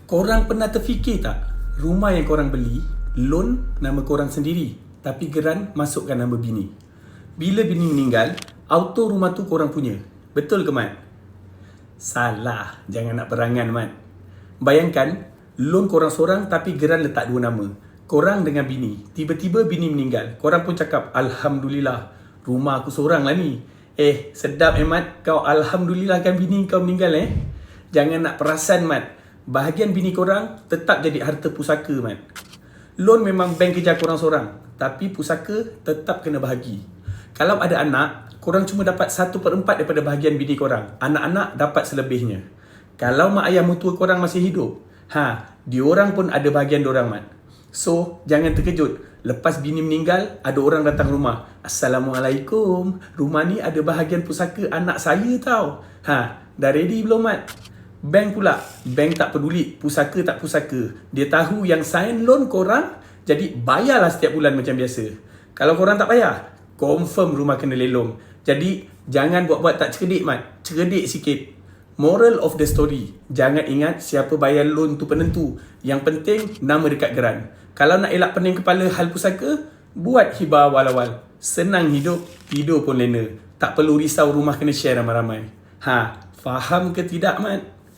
Korang pernah terfikir tak? Rumah yang korang beli, loan nama korang sendiri, tapi geran masukkan nama bini. Bila bini meninggal, auto rumah tu korang punya. Betul ke, Mat? Salah. Jangan nak perangan, Mat. Bayangkan, loan korang seorang tapi geran letak dua nama. Korang dengan bini. Tiba-tiba bini meninggal. Korang pun cakap, Alhamdulillah, rumah aku seorang lah ni. Sedap Mat. Kau Alhamdulillah kan bini kau meninggal Jangan nak perasan, Mat. Bahagian bini korang tetap jadi harta pusaka, Mat. Loan memang bank kejar korang seorang, tapi pusaka tetap kena bahagi. Kalau ada anak, korang cuma dapat 1/4 daripada bahagian bini korang. Anak-anak dapat selebihnya. Kalau mak ayah mertua korang masih hidup, diorang pun ada bahagian diorang, Mat. So, jangan terkejut. Lepas bini meninggal, ada orang datang rumah. Assalamualaikum. Rumah ni ada bahagian pusaka anak saya tau. Dah ready belum, Mat? Bank pula. Bank tak peduli pusaka tak pusaka. Dia tahu yang sign loan korang, jadi bayarlah setiap bulan macam biasa. Kalau korang tak bayar, confirm rumah kena lelong. Jadi, jangan buat-buat tak cerdik, Mat. Cerdik sikit. Moral of the story, jangan ingat siapa bayar loan tu penentu. Yang penting, nama dekat geran. Kalau nak elak pening kepala hal pusaka, buat hibah awal-awal. Senang hidup, tidur pun lena. Tak perlu risau rumah kena share ramai-ramai. Faham ke tidak, Mat?